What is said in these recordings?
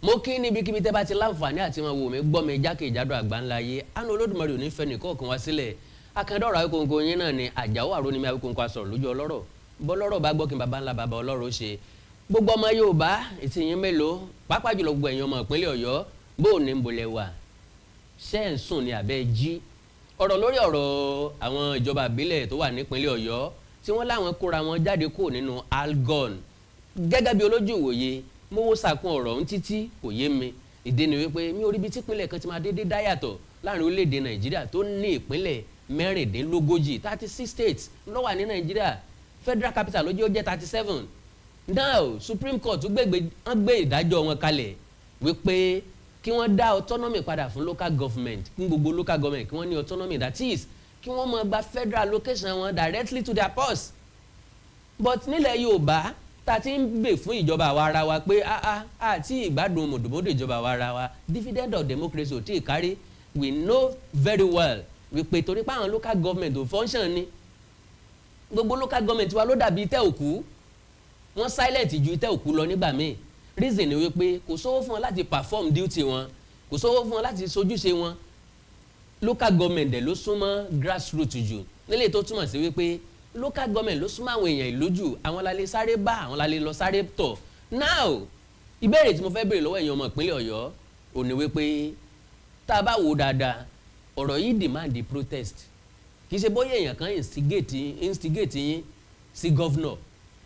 mo kí níbikíbi tẹ́ bá ti láǹfààní àti wọn wò mí gbọ́ mi jákèjádò àgbáńláyé àánú Olódùmarè ò ní fẹ́ nìkọ̀ọ̀kan wá sílẹ̀ akandọ̀rọ̀ Awíkonko yín náà ni Àjàó Àrónímí Awíkonko asọ̀rọ̀ lójú ọlọ́rọ̀ bọ́lọ́rọ̀ bá gbọ́ kí baba ńlá baba ọlọ́rọ̀ ṣe gbogbo ọmọ Yorùbá ètí yín mélòó pàápàá jùlọ gbogbo ẹ̀yin ọmọ ìpínlẹ̀ Ọ̀yọ́ bó o ní bolẹ̀ wà ṣẹ́ ń sùn ní abẹ́ jí ọ̀rọ̀ lórí ọ̀rọ̀ àwọn ìjọba ìbílẹ̀ tó wà nípínlẹ̀ Ọ̀yọ́ tí wọ́n láwọn kóra wọn jáde kúrò nínú algon gẹ́gẹ́ bí olójú ìwòye mo wo sàkún ọ̀rọ̀ ń títí kò yé mi ìdí ni wípé mi ò rí ibi tí ìpínlẹ̀ kan ti máa dédé dáyàtọ̀ láàrin orílẹ̀-èdè Nàìjíríà tó ní ìpínlẹ̀ mẹ́rìndínlógójì 36 states ló wà ní Nàìjíríà federal capital ló jẹ́ ó jẹ́ 37 now Supreme Court gbé ìdájọ́ wọn kalẹ̀ wípé kí wọ́n dá autonomy padà fún local government kí gbogbo local government kí wọ́n ní autonomy that is kí wọ́n máa gba federal allocation wọn directly to their purse but nílẹ̀ Yorùbá ta ti ń gbè fún ìjọba àwa ara wa pé àti ìgbádùn mọ̀dòmọ́dò ìjọba àwa ara wa dividend of democracy ò tí ì kárí we know very well wípé torí pé àwọn local government ò function ni gbogbo local government wa ló dàbí itẹ́ òkú wọ́n silent ju itẹ́ òkú lọ nígbà míì reason ni wípé kò sówó fún wọn láti perform duty wọn kò sówó fún wọn láti sojúṣe wọn local government dẹ̀ ló súnmọ́ grassroots jù nílé tó túmọ̀ sí wípé local government ló súnmọ́ àwọn èèyàn ìlú jù àwọn la lè sáré bá àwọn la lè lọ sáré tọ̀ now ìbéèrè tí mo fẹ́ béèrè lọ́wọ́ èèyàn ọmọ ìpínlẹ̀ Ọ̀yọ́ ò ní wípé tá a bá wò dáadáa ọ̀rọ̀ yìí demand the protest kì í ṣe bóyá èèyàn kan instigate yín sí governor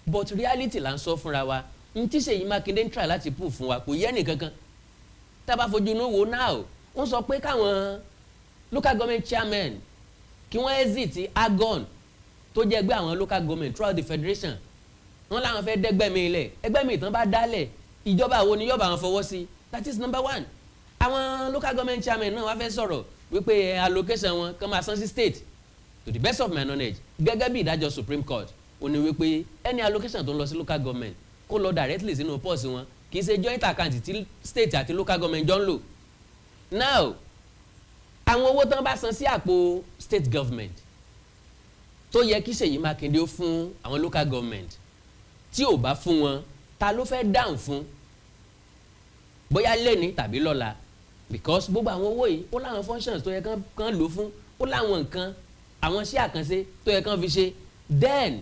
but reality là ń sọ fúnra wa n tí Ṣèyí Mákindé ń try láti prove fún wa kò yẹ nìkankan tá a bá fojú inú wo now wọ́n sọ pé káwọn local government chairman kí wọ́n exit agon tó jẹ́ ẹgbẹ́ àwọn local government throughout the federation wọ́n láwọn fẹ́ dẹ́gbẹ́ mi ilẹ̀ ẹgbẹ́ mi ìtàn bá dálẹ̀ ìjọba wo ni yọba àwọn fọwọ́ sí that is number one àwọn local government chairman náà wá fẹ́ sọ̀rọ̀ wípé allocation wọn kàn máa san sí state to the best of my knowledge gẹ́gẹ́ bí ìdájọ́ Supreme Court ó ní wípé any allocation tó ń lọ sí local government kó lọ directly sínú pọ́ọ̀sì wọn kì í ṣe joint account tí state àti local government jọ ń lò now àwọn owó tán bá san sí àpò state government tó yẹ kí Ṣèyí Mákindé ó fún àwọn local government tí ò bá fún wọn ta ló fẹ́ dáhùn fún bóyá lẹ́ni tàbí lọ́la because gbogbo àwọn owó yìí ó láwọn functions tó yẹ kán lò fún ó láwọn nǹkan àwọn iṣẹ́ àkànṣe tó yẹ kán fi ṣe then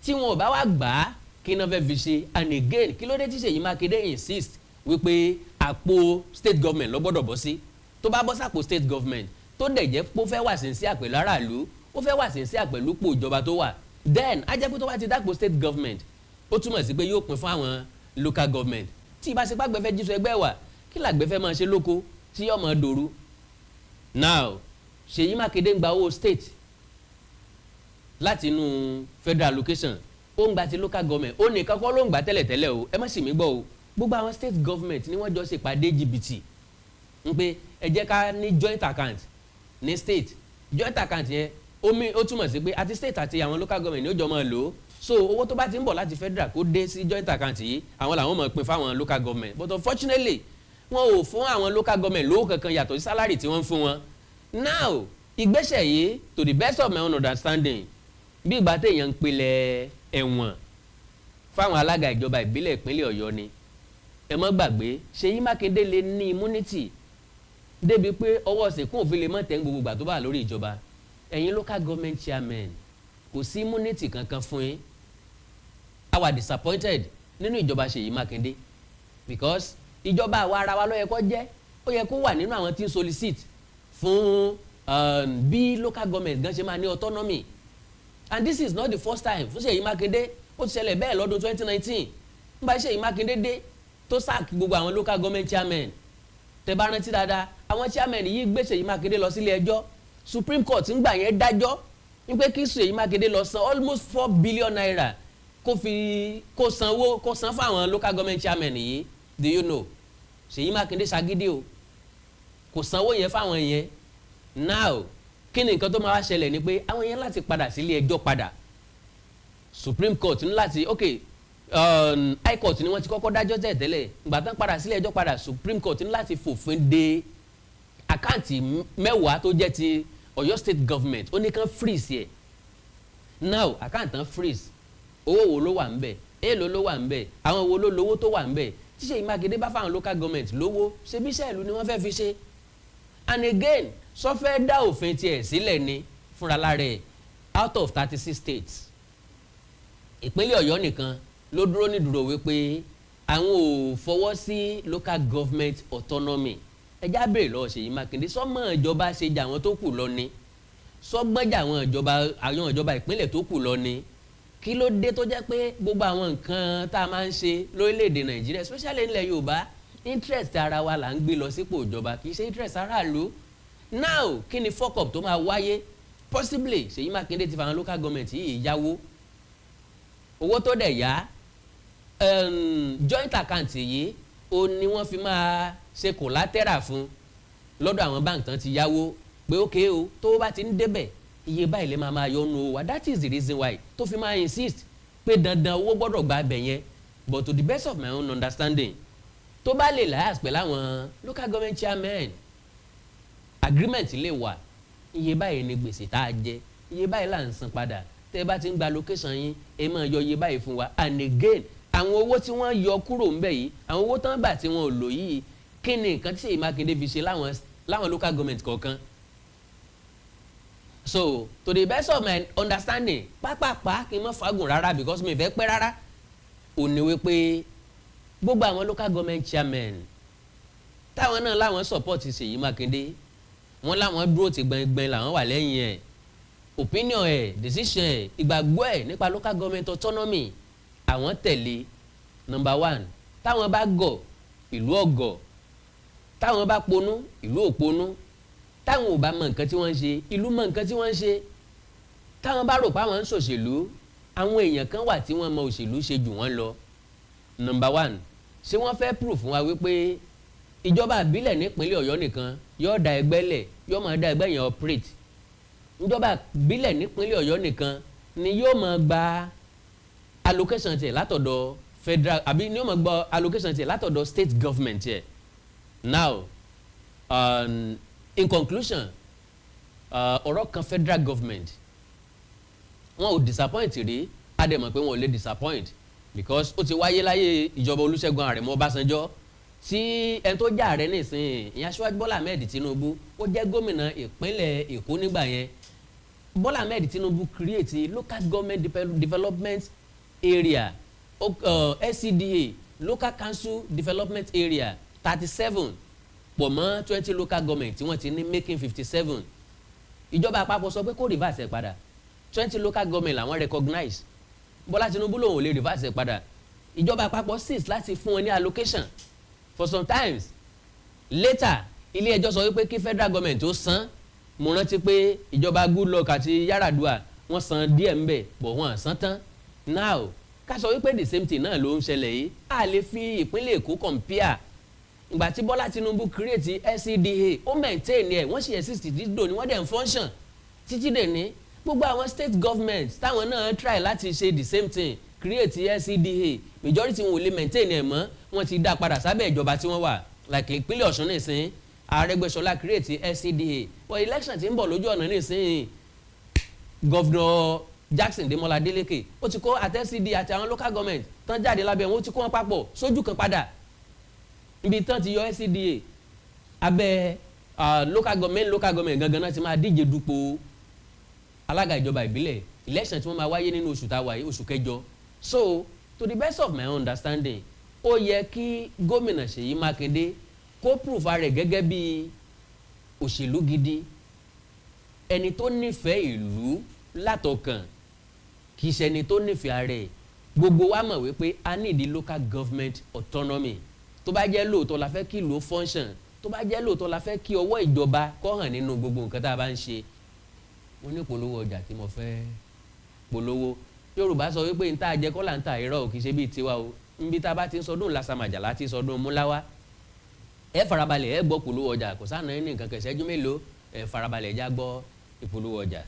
tí wọn ò bá wá gbà á kí náà fẹ́ fi ṣe and again kí ló dé tí Ṣèyí Mákindé insist wípé àpò state government ló gbọ́dọ̀ bọ́ sí tó bá bọ́ sápò state government tó dẹ̀ jẹ́ pé ó fẹ́ wà sí àpèlú aráàlú ó fẹ́ wà sí àpèlú pò ìjọba tó wà then á jẹ́ pé tó bá ti dápò state government ó túmọ̀ sí pé yóò pín fún àwọn local government tí ìbáṣepọ̀ àgbẹ̀ fẹ́ jíṣọ ẹgbẹ́ wà kí làgbẹ̀ fẹ́ máa ṣe lóko tí yóò máa dòru now Ṣèyí Mákindé ń gba owó state láti inú federal allocation ó ń gba ti local government ó nìkan kọ́ ló ń gbà tẹ́lẹ̀tẹ́lẹ̀ o ẹ má sì mí gbọ́ o gbogbo àwọn state government ni wọ́n jọ ṣèpàdé jìbìtì ń pé ẹ jẹ́ ká ní joint account ní state joint account yẹn ó túmọ̀ sí pé àti state àti àwọn local government ni ó jọ máa lò ó so owó tó bá ti ń bọ̀ láti federal kó dé sí joint account yìí àwọn làwọn máa pín fáwọn local government but unfortunately wọn ò fún àwọn local government lówó kankan yàtọ̀ sí salary tí wọ́n ń fún wọn now ìgbésẹ̀ yìí to the best of my own understanding bí ìgbà téèyàn ń pilẹ̀ ẹ̀wọ̀n fáwọn alága ìjọba ìbílẹ̀ ìpínlẹ̀ Ọ̀yọ́ ni ẹ má gbàgbé Ṣèyí Mákindé lè ní immunity débi pé ọwọ́ sìnkún òfin lè mọ̀ tẹ́ ń gbogbo ìgbà tó bá lórí ìjọba ẹ̀yin local government chairman kò sí immunity kankan fún yín I was disappointed nínú ìjọba Ṣèyí Mákindé because ìjọba àwa ara wa ló yẹ kó jẹ́ ó yẹ kó wà nínú àwọn tí ń solicit fún bí local government gan ṣe máa ní autonomy and this is not the first time fún Ṣèyí Mákindé ó ti ṣẹlẹ̀ bẹ́ẹ̀ lọ́dún 2019 nígbà Ṣèyí Mákindé dé tó sack gbogbo àwọn local government chairman tẹ́ bá rántí dáadáa àwọn chairman yìí gbé Ṣèyí Mákindé lọ sílé ẹjọ́ Supreme Court ń gbà yẹn dájọ́ wípé kí Ṣèyí Mákindé lọ san almost 4 billion naira kó san fún àwọn local government chairman yìí do you know Ṣèyí Mákindé ṣagídí o kò sanwó yẹn fáwọn yẹn now kí ni nǹkan tó máa wá ṣẹlẹ̀ ni pé àwọn yẹn láti padà sílé ẹjọ́ padà Supreme Court ní láti High Court ni wọ́n ti kọ́kọ́ dájọ́ tẹ́lẹ̀ ìgbà tán padà sílé ẹjọ́ padà Supreme Court ní láti fòfin de àkáǹtì 10 tó jẹ́ ti Ọ̀yọ́ state government ó ní kán freeze yẹ now àkáǹtì tán freeze owó wo ló wà ń bẹ̀ èèlò ló wà ń bẹ̀ àwọn wo ló lówó tó wà ń bẹ̀ tí Ṣèyí Mákindé bá fáwọn local government lówó ṣe bí iṣẹ́ ìlú ni wọ́n fẹ́ fi ṣe and again sọ fẹ́ dá òfin tiẹ̀ sílẹ̀ ni fúnra lára ẹ̀ out of 36 states ìpínlẹ̀ Ọ̀yọ́ nìkan ló dúró ní dúró wípé àwọn ò fọwọ́ sí local government autonomy ẹjá béèrè lọ́wọ́ Ṣèyí Mákindé sọ́mọ́ ìjọba ṣe jà àwọn tó kù lọ ni sọ́gbọ́njà àwọn ìjọba ìpínlẹ̀ tó kù lọ ni kí ló dé tó jẹ́ pé gbogbo àwọn nǹkan tá a máa ń ṣe lórílẹ̀‐èdè Nàìjíríà especially nílẹ̀ Yorùbá interest ara wa là ń gbé lọ sípò ìjọba kì í ṣe interest aráàlú now kí ni fuck up tó máa wáyé possibly Ṣèyí Mákindé ti fa àwọn local government yìí yáwó owó tó dẹ̀ yá joint account yìí ó ní wọ́n fi máa ṣe collateral fún lọ́dọ̀ àwọn bank tán ti yáwó pé ókè o tó bá ti ń débẹ̀ iye báyìí lè máa yọnu wa that is the reason why tó fi máa insist pé dandan owó gbọ́dọ̀ gba abẹ yẹn but to the best of my own understanding tó bá lè láyàs pẹ̀lú àwọn local government chairman agreement lè wà iye báyìí ni gbèsè tá a jẹ iye báyìí là ń san padà tẹ́ bá ti ń gba location yín ẹ máa yọ iye báyìí fún wa and again àwọn owó tí wọ́n yọ kúrò ńbẹ̀ yìí àwọn owó tán gbà tí wọ́n ò lò yìí kí ni nǹkan tí Ṣèyí Mákindé fi ṣe láwọn local government kọ̀ọ̀kan so to the best of my understanding pápápá kí n má fagùn rárá because mi fẹ́ pẹ́ rárá ò ní wípé gbogbo àwọn local government chairman táwọn náà láwọn support Ṣèyí Mákindé wọ́n láwọn dúró ti gbẹngbẹng làwọn wà lẹ́yìn ẹ̀ opinion ẹ̀ decision ẹ̀ ìgbàgbọ́ ẹ̀ nípa local government autonomy àwọn tẹ̀lé number one táwọn bá gọ̀ ìlú ọ̀gọ̀ táwọn bá ponú ìlú òponú táwọn ò bá mọ nǹkan tí wọ́n ń ṣe ìlú mọ nǹkan tí wọ́n ń ṣe táwọn bá rò pé àwọn ń ṣòṣèlú àwọn èèyàn kan wà tí wọ́n mọ òṣèlú ṣe jù wọ́n lọ number one ṣé wọ́n fẹ́ proof fún wa wípé ìjọba àbílẹ̀ nípínlẹ̀ Ọ̀yọ́ nìkan yóò da ẹgbẹ́ lẹ̀ yóò máa da ẹgbẹ́ yẹn operate ìjọba àbílẹ̀ nípínlẹ̀ Ọ̀yọ́ nìkan ni yóò máa gba allocation tiẹ̀ látọ̀dọ̀ federal àbí ni yóò máa gba allocation tiẹ̀ látọ̀dọ̀ state government tiẹ̀ now in conclusion ọ̀rọ̀ kan federal government wọn ò disappoint rí a dẹ̀ mọ̀ pé wọn ò lè disappoint because ó ti wáyé láyé ìjọba Olúṣẹ́gun Àrẹ̀mọ Ọbásanjọ́ tí ẹni tó jà rẹ̀ nísìnyí ìyẹn Aṣíwájú Bọ́lá Ahmed Tinubu ó jẹ́ gómìnà ìpínlẹ̀ Èkó nígbà yẹn Bọ́lá Ahmed Tinubu create local government development area SCDA local council development area 37 pọ̀ mọ́ 20 local government tí wọ́n ti ní making 57 ìjọba àpapọ̀ sọ pé kó reverse ẹ̀ padà 20 local government làwọn recognize Bọ́lá Tinubu lòun ò lè reverse ẹ̀ padà ìjọba àpapọ̀ cease láti fún wọn ní allocation for some times later ilé ẹjọ́ sọ wípé kí federal government ó san mo rántí pé ìjọba Goodluck àti Yar'Adua wọ́n san díẹ̀ ńbẹ̀ bọ̀ wọ́n san tán now ká sọ wípé the same thing náà ló ń ṣẹlẹ̀ yìí a lè fi ìpínlẹ̀ Èkó compare ìgbà tí Bọ́lá Tinubu create SCDA ó maintain ẹ̀ wọ́n sì exist títí dòní wọ́n dẹ̀ ń function títí dè ní gbogbo àwọn state government táwọn náà try láti ṣe the same thing create SCDA majority wọn ò lè maintain ẹ̀ mọ́ wọ́n ti dá padà sábẹ́ ìjọba tí wọ́n wà like ìpínlẹ̀ Ọ̀ṣun nìsín Arẹ́gbẹ́ṣọlá create SCDA but election ti ń bọ̀ lójú ọ̀nà nìsín Governor Jackson Demola Adeleke ó ti kó àti SCDA àti àwọn local government tán jáde lábẹ́ wọn ó ti kó wọn papọ̀ sójú kan padà ibi tán ti yọ SCDA abẹ́ local government gangan náà ti máa díje dupò alága ìjọba ìbílẹ̀ election tí wọ́n máa wáyé nínú oṣù táwa yìí oṣù kẹjọ so to the best of my understanding ó yẹ kí gómìnà Ṣèyí Mákindé kó proof rẹ̀ gẹ́gẹ́ bí òṣèlú gidi ẹni tó nífẹ̀ẹ́ ìlú látọkàn kì í ṣe ẹni tó nífẹ̀ẹ́ rẹ̀ gbogbo wa mọ̀ wípé a need the local government autonomy tó bá jẹ́ lóòótọ́ la fẹ́ kí ìlú function tó bá jẹ́ lóòótọ́ la fẹ́ kí ọwọ́ ìjọba kó hàn nínú gbogbo nǹkan tá a bá ń ṣe mo ní polówó ọjà tí mo fẹ́ polówó Yorùbá sọ wípé níta jẹ kọ́ là ń ta irọ́ ò kì í ṣe bíi tiwa o níbi tá a bá ti ń sọdún lásàmàjà láti sọdún múláwá ẹ farabalẹ̀ ẹ gbọ́ polówó ọjà kò sáà náà ní nǹkan kẹsẹ́jú mélòó ẹ farabalẹ̀ ẹ já gbọ́ ìpolówó ọjà.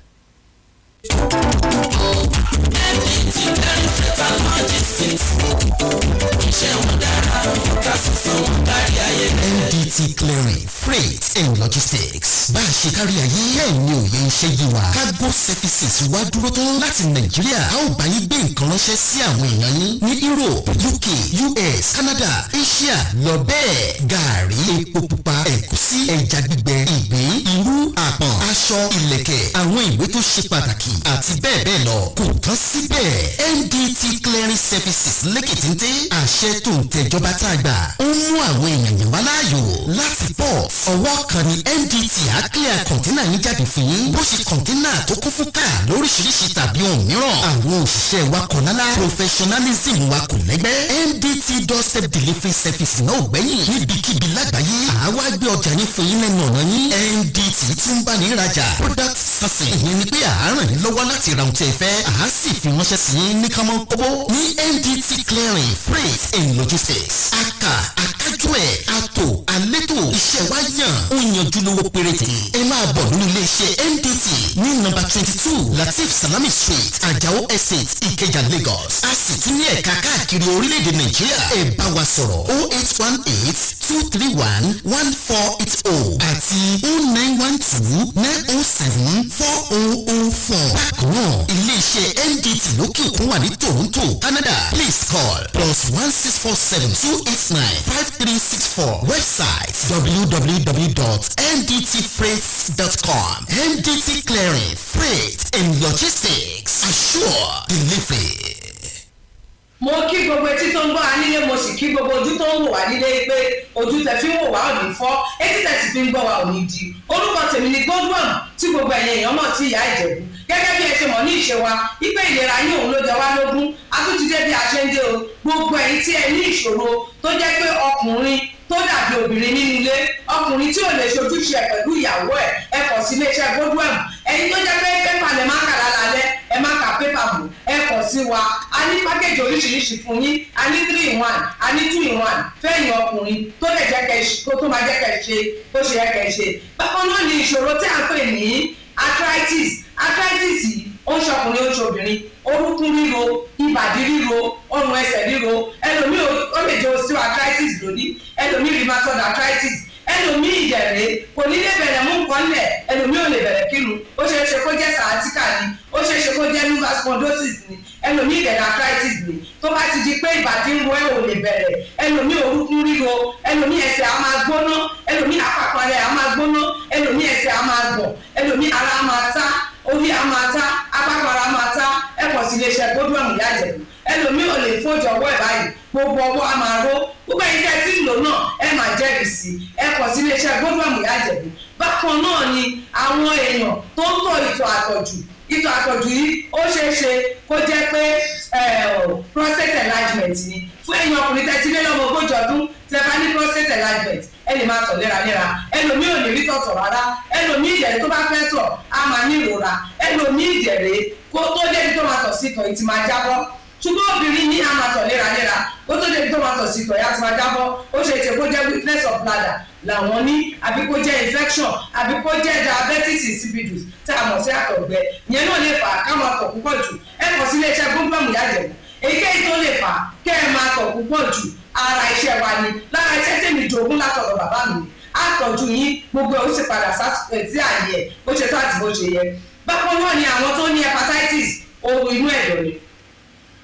NDT MDT Clearing Freight and Logistics. Bá a ṣe kárí ayé bẹ́ẹ̀ ni òye iṣẹ́ yé wa. Cargo services wá dúró tán láti Nàìjíríà. A ó bá yín gbé nǹkan ránṣẹ́ sí àwọn èèyàn yín ní Europe, UK, US, Canada, Asia lọ bẹ́ẹ̀. Gààrí, epo pupa, ẹ̀gúsí, ẹja gbígbẹ, ìgbín, irú, àpọ̀n, aṣọ, ìlẹ̀kẹ̀, àwọn ìwé tó ṣe pàtàkì àti bẹ́ẹ̀ bẹ́ẹ̀ lọ. Kò tán síbẹ̀. MDT Clearing Services lẹ́kìtìntì àṣẹ tó ń tẹ̀jọba tá a gbà. Ó mú àwọn èèyàn yẹn wá láàyò láti port. Ọwọ́ kan ni MDT á clear kọ̀ńténà yín jáde fún yín. Bó ṣe kọ̀ńténà tó kún fún káà lóríṣiríṣi tàbí ohun mìíràn. Àwọn òṣìṣẹ́ wa kọ̀ lálá. Professionalism wa kò lẹ́gbẹ́. MDT doorstep delivery service náà ò gbẹ́yìn. Níbikíbi lágbàáyé àwa gbé ọjà yín fún yín lẹ́nu ọ̀nà yín. MDT tún bá ní ìrajà. Product sourcing ìyẹn ni pé à ń ràn yín lọ́wọ́ láti ra ohun tí ẹ fẹ́. À á sì fi ránṣẹ́ sí yín ní kánmọ́ kóbó. Ní MDT Clearing Freight and Logistics. Akájú ẹ̀ àtò àlétò iṣẹ́ wa yàn. Ó yanjú lówó péréte. Ẹ máa bọ̀ nínú ilé-iṣẹ́ MDT ní nọ́mbà 22 Latif Salami Street, Ajao Estate, Ìkẹjà, Lagos. A sì tún ní ẹ̀ka káàkiri orílẹ̀-èdè Nàìjíríà. Ẹ bá wa sọ̀rọ̀ 0818-231-1480 àti 0912-907-4004. Bákan náà, ilé-iṣẹ́ MDT lókè òkun wà ní Toronto, Canada. Please call +16472895364. Website www.mdtfreights.com. MDT Clearing, Freight and Logistics. Assure delivery. Mo kí gbogbo etí tó ń gbọ́ wa nílé, mo sì kí gbogbo ojú tó ń wò wá nílé pé ojú tẹ fi ń wò wá ò ní fọ́, etí tẹ sì fi ń gbọ́ wa ò ní di. Orúkọ tèmi ni Godwin tí gbogbo ẹ̀yin èèyàn mọ̀ sí Ìyá Ìjẹ̀bú. Gẹ́gẹ́ bí ẹ ṣe mọ̀ ní ìṣe wa, wípé ìlera yín òun ló jẹ wá lógún. A tún ti dé bí a ṣe ń dé o. Gbogbo ẹ̀yin tí ẹ ní ìṣòro tó jẹ́ pé ọkùnrin tó dàbí obìnrin nínú ilé, ọkùnrin tí ò lè ṣojúṣe ẹ̀ pẹ̀lú ìyàwó ẹ̀, ẹ kọ̀ sí iléeṣẹ́ Godwin. Ẹ̀yin tó jẹ́ pé pépà lè má kà lálẹ́, ẹ má ka pépà bò, ẹ kọ̀ sí wa. A ní pákéjì oríṣiríṣi fún yín, a ní 3-in-1, a ní 2-in-1 fẹ́yìn ọkùnrin tó lè jẹ́ kẹ́ kó tó máa jẹ́ kẹ́ ṣe bó ṣe yẹ kẹ́ ṣe. Bákan náà ni ìṣòro tí a ń pè ní arthritis yìí ó ń ṣọkùnrin ó ń ṣobìnrin, orúkún ríro, ìbàdí ríro, ọrùn ẹsẹ̀ ríro, ẹlòmíì ó lè jẹ́ osteoarthritis lónìí, ẹlòmíì rheumatoid arthritis, ẹlòmíì ìjẹ̀rẹ̀ kò ní lè bẹ̀rẹ̀ mú nǹkan lẹ̀, ẹlòmíì ò lè bẹ̀rẹ̀ kírun, ó ṣeé ṣe kó jẹ́ sciatica ni, ó ṣeé ṣe kó jẹ́ lumbar spondylosis ni, ẹlòmíì ìdẹ̀rẹ̀ arthritis ni. Tó bá ti di pé ìbàdí ń ro ẹ̀ ò lè bẹ̀rẹ̀, ẹlòmíì orúkún ríro, ẹlòmíì ẹsẹ̀ á máa gbóná, ẹlòmíì àpapọ̀ rẹ̀ á máa gbóná, ẹlòmíì ẹsẹ̀ á máa gbọ̀n, ẹlòmíì ara á máa tá, orí á máa tá, àpapọ̀ ara á máa tá. Ẹ kọ̀ sí iléeṣẹ́ Godwin Ìyá Ìjẹ̀bú. Ẹlòmíì ò lè fojú ọwọ́ ẹ̀ báyìí, gbogbo ọwọ́ á máa ró. Gbogbo ẹ̀yin tẹ́ tí ń lò náà ẹ máa jẹ́rìí sí. Ẹ kọ̀ sí iléeṣẹ́ Godwin Ìyá Ìjẹ̀bú. Bákan náà ni àwọn èèyàn tó ń tọ̀ ìtọ̀ àtọ̀jù yìí ó ṣeé ṣe kó jẹ́ pé prostate enlargement ni. Fún ẹ̀yin ọkùnrin tẹ́ ti lé lọ́mọ ogójì ọdún tẹ́ bá ní prostate enlargement, ẹ lè máa tọ̀ léraléra. Ẹlòmíì ò ní rí tọ̀tọ̀ rárá, ẹlòmíì ìjẹ̀rẹ̀ tó bá fẹ́ tọ̀ á máa ní ìrora, ẹlòmíì ìjẹ̀rẹ̀ kó tó débi tó máa tọ̀ sí ìtọ̀ ìtì máa jábọ́. Ṣùgbọ́n obìnrin ní a máa tọ̀ léraléra kó tó débi tó máa tọ̀ sí ìtọ̀ ìyá ti máa jábọ́. Ó ṣe é ṣe kó jẹ́ weakness of bladder làwọn ní, àbí kó jẹ́ infection, àbí kó jẹ́ diabetes insipidus tí a mọ̀ sí àtọ̀gbẹ. Ìyẹn náà lè fà á ká máa tọ̀ púpọ̀ jù. Ẹ kọ̀ sí iléeṣẹ́ Godwin Ìyá Ìjẹ̀bú. Èyíkéyìí tó lè fà á kẹ́ ẹ máa tọ̀ púpọ̀ jù, ara iṣẹ́ wa ni. Lára iṣẹ́ tèmi jogún látọ̀dọ̀ bàbá mi. Àtọ̀jú yín gbogbo ẹ̀ ó sì padà sí àyè ẹ̀ bó ṣe tó àti bó ṣe yẹ. Bákan náà ni àwọn tó ní hepatitis, ohun inú ẹ̀dọ̀ ni.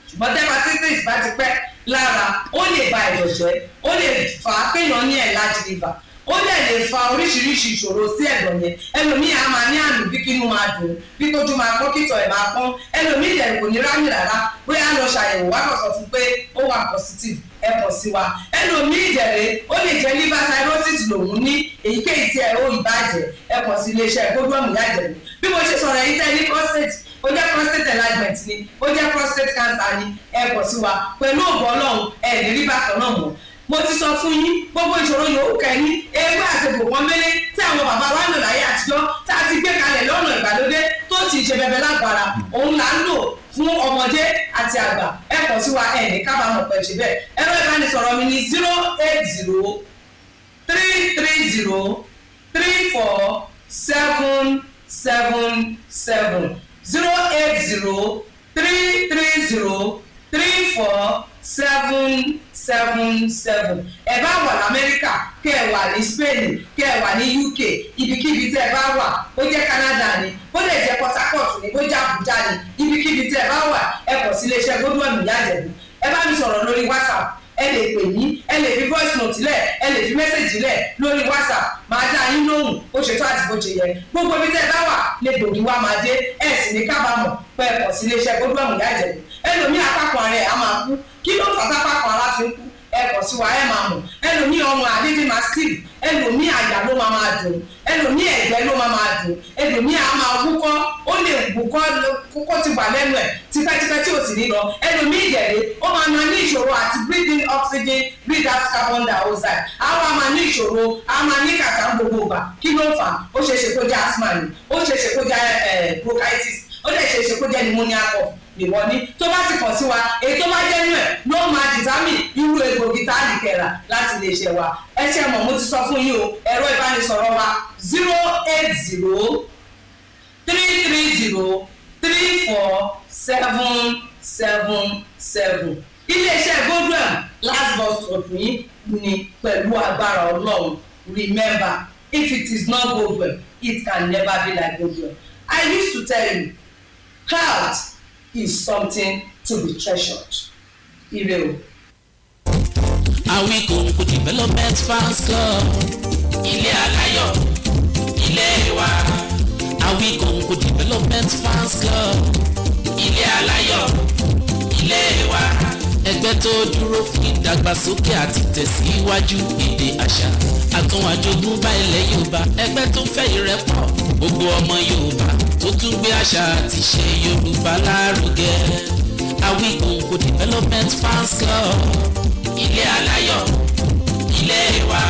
Ṣùgbọ́n tí hepatitis bá ti pẹ́ lára, ó lè ba ẹ̀dọ̀ jẹ́, ó lè fà á kéèyàn ní enlarged liver, ó lè fa oríṣiríṣi ìṣòro sí ẹ̀dọ̀ yẹn. Ẹlòmíì á máa ní àmì bí kínú máa dùn, bí tójú máa pọ́n, kítọ̀ ẹ̀ máa pọ́n. Ẹlòmíì ìdẹ̀rù kò ní rámì rárá, bóyá lọ ṣàyẹ̀wò wá kàn sọ fún pé ó wà positive, ẹ kàn sí wa. Ẹlòmíì ìdẹ̀rẹ̀ ó lè jẹ́ liver cirrhosis lòun ní, èyíkéyìí tí ẹ ó ìbàjẹ́, ẹ kàn sí iléeṣẹ́ Godwin Ìyá Ìjẹ̀bú. Bí mo ṣe sọ̀rọ̀ yìí tẹ́ ní prostate, ó jẹ́ prostate enlargement ni, ó jẹ́ prostate cancer ni, ẹ kàn sí wa. Pẹ̀lú ògbọ́n Ọlọ́run ẹ̀ ní rí bákan náà mọ́. Mo ti sọ fún yín gbogbo ìṣòro yòówù kẹ́ni ewé àti gbòǹkan mélé tí àwọn bàbá wa lò láyé àtijọ́ tá a ti gbé kalẹ̀ lọ́nà ìgbàlódé tó ti ṣe bẹbẹ lágbára, òun là ń lò fún ọmọdé àti àgbà. Ẹ kàn sí wa ẹ̀ ní kábàámọ̀ pẹ̀ ṣe bẹ́ẹ̀. Ẹ̀rọ ìbánisọ̀rọ̀ mi ni 080-330-34777 080-330-34777. 7777 ẹ bá wà lamẹ́ríkà kẹ́ ẹ wà ní Spain kẹ́ ẹ wà ní UK ibikíbi tẹ́ ẹ bá wà ó jẹ́ Canada ni ó lè jẹ́ Port Harcourt ni ó jẹ́ Abuja ni ibikíbi tẹ́ ẹ bá wà ẹ kọ̀ sí iléeṣẹ́ Godwin Ìyá Ìjẹ̀bú ẹ bá mi sọ̀rọ̀ lórí WhatsApp ẹ lè pè mí ẹ lè fi voice note lẹ̀ ẹ lè fi message lẹ̀ lórí WhatsApp máa dá yín lóhùn ó ṣe tó àti bó ṣe yẹ gbogbo ibi tẹ́ ẹ bá wà lè gbòógì wá máa dé ẹ sì ní kábàámọ̀ pé ẹ kọ̀ sí iléeṣẹ́ Godwin Ìyá Ìjẹ̀bú ẹlòmíì apákan rẹ̀ á máa kú kí ló fà tápákan ara fi ń kú ẹ kọ̀ sí wa ẹ máa mọ̀ ẹlòmíì ọmọ àdédé máa steve ẹlòmíì àyà ló máa dùn ẹlòmíì ẹ̀gbẹ́ ló máa dùn ẹlòmíì á máa wúkọ́ ó lè wúkọ́ kókó ti wà lẹ́nu ẹ̀ tipẹ́tipẹ́ tí ò sì ní lọ ẹlòmíì ìdẹ̀rẹ̀ ó máa ní ìṣòro àti breathe in oxygen breathe out carbon dioxide àwa máa ní ìṣòro á máa ní kàtà gbogbo ìgbà kí ló fà ó ṣeéṣe kó jẹ́ asthma ni ó ṣeéṣe kó jẹ́ bronchitis ó lè ṣeéṣe kó jẹ́ pneumonia cough ìwọ ní tó bá ti kàn sí wa èyí tó bá jẹ́ nú ẹ̀ ló máa dìtámì irú egbògi tá a lè kẹ̀rà láti lè ṣe wa ẹ ṣe mọ̀ mo ti sọ fún yín o ẹ̀rọ ìbánisọ̀rọ̀ wa 080347777 iléeṣẹ́ Godwin last bus stop yín ni pẹ̀lú agbára Ọlọ́run remember if it is not Godwin it can never be like Godwin. I used to tell you health is something to be treasured. Ire o. Awikonko Development Fans Club ilé aláyọ̀ ilé wa. Awikonko Development Fans Club ilé aláyọ̀ ilé wa. Ẹgbẹ́ tó dúró fún ìdàgbàsókè àti tẹ̀síwájú èdè àṣà àtún àjogúnbá ilẹ̀ Yorùbá. Ẹgbẹ́ tó fẹ́ ìrẹ́pọ̀ gbogbo ọmọ Yorùbá tó tún gbé àṣà àti ṣe Yorùbá lárugẹ. Awikonko Development Fans Club ilé aláyọ̀ ilé wa.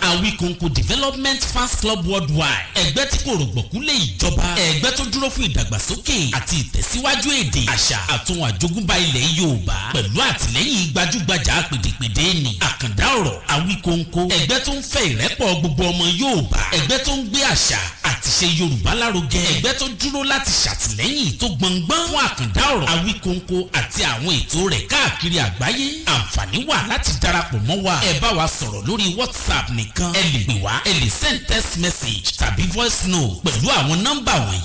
Awikonko Development Fans Club Worldwide ẹgbẹ́ tí kò rògbòkú lé ìjọba ẹgbẹ́ tó dúró fún ìdàgbàsókè àti ìtẹ̀síwájú èdè àṣà àtún àjogúnbá ilẹ̀ Yorùbá pẹ̀lú àtìlẹ́yìn gbajúgbajà pèdèpèdè ní àkàndá ọ̀rọ̀ Awikonko ẹgbẹ́ tó ń fẹ́ ìrẹ́pọ̀ gbogbo ọmọ Yorùbá ẹgbẹ́ tó ń gbé àṣà àti ṣe Yorùbá lárugẹ ẹgbẹ́ tó dúró láti ṣàtìlẹ́yìn tó gbọngbọ́n fún àkàndá ọ̀rọ̀ Awikonko àti àwọn ètò rẹ̀ káàkiri àgbáyé àǹfààní wà láti darapọ̀ mọ́ wa ẹ bá wa sọ̀rọ̀ lórí WhatsApp nìkan ẹ lè pè wá ẹ lè send text message tàbí voice note pẹ̀lú àwọn nọ́mbà wọ̀nyí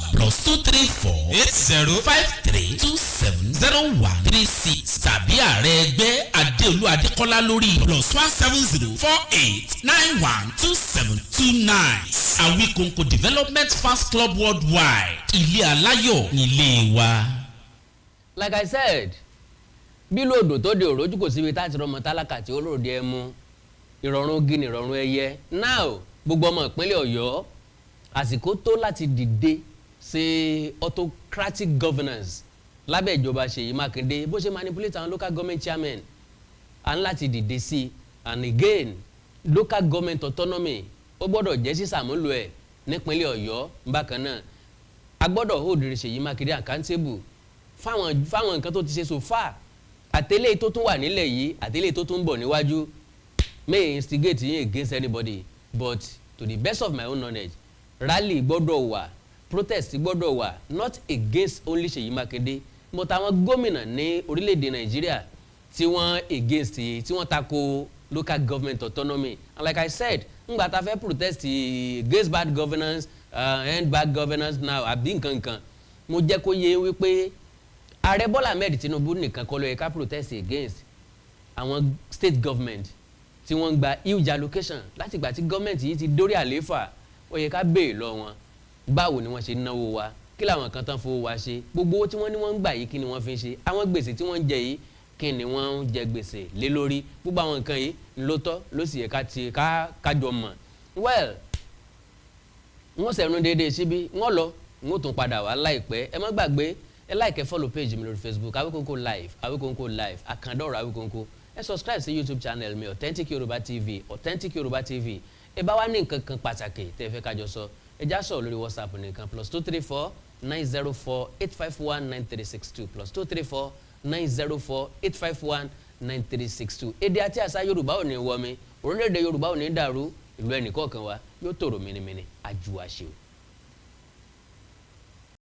+234-8053270136 tàbí ààrẹ ẹgbẹ́ Adéolú Adékọ́lá lórí +17048912729. Awikonko Development Fans Club Worldwide ilé aláyọ̀ nílé wa. Like I said, bí lóòdò tó de òrójú kò síbi táti rọmọ tálákà tí olóòdì ẹ mú ìrọ̀rùn gíní ìrọ̀rùn ẹyẹ. Now gbogbo ọmọ ìpínlẹ̀ Ọ̀yọ́ àsìkò tó láti dìde sí autocratic governance lábẹ́ ìjọba Ṣèyí Mákindé bó ṣe manipulate àwọn local government chairmen à ń láti dìde sí and again local government autonomy ó gbọ́dọ̀ jẹ́ sísàmúlò ẹ̀ nípínlẹ̀ Ọ̀yọ́. Bákan náà a gbọ́dọ̀ hold Ṣèyí Mákindé accountable fáwọn nǹkan tó ti ṣe so far àtẹlẹ́ tó tún wà nílẹ̀ yìí àtẹlẹ́ tó tún bọ̀ níwájú may instigate yín against anybody but to the best of my own knowledge rally gbọ́dọ̀ wà protest gbọ́dọ̀ wà not against only Ṣèyí Mákindé but àwọn gómìnà ní orílẹ̀-èdè Nàìjíríà tí wọ́n against tí wọ́n tako local government autonomy and like I said ngbà tá fẹ́ protest against bad governance end bad governance now àbí nǹkan mo jẹ́ kó yé wípé ààrẹ Bọ́lá Ahmed Tinubu nìkan kọ́ ló yẹ ká protest against àwọn state government tí wọ́n ń gba huge allocation láti ìgbà tí government yìí ti dórí àlééfà ó yẹ ká béèrè lọ wọn báwo ni wọ́n ṣe náwó wa kí làwọn kan tán fowó wa ṣe gbogbo owó tí wọ́n ní wọ́n ń gbà yìí kí ni wọ́n fi ń ṣe àwọn gbèsè tí wọ́n ń jẹ yìí kí ni wọ́n ń jẹ gbèsè lé lórí gbogbo àwọn nǹkan yìí ló tọ́ ló sì yẹ kájọ mọ̀ well wọ́n sẹ̀rún déédéé síbí wọ́n lọ wọ́n tún padà wá láìpẹ́ ẹ má gbàgbé ẹ like follow page mi lórí Facebook Awikonko live àkàndọ̀rọ̀ Awikonko ẹ subscribe sí YouTube channel mi Authentic Yoruba TV ẹ bá wá ní nǹkan kan pàtàkì tẹ́ fẹ́ kájọ sọ ẹ já sọ lórí WhatsApp nìkan +234-904-851-9362 +234-904-851-9362 èdè àti àṣà Yorùbá ò ní wọmi orílẹ̀-èdè Yorùbá ò ní dàrú ìlú ẹnìkọ̀ọ̀kan wa yóò tòrò mìnìmìnì àjùwàṣe.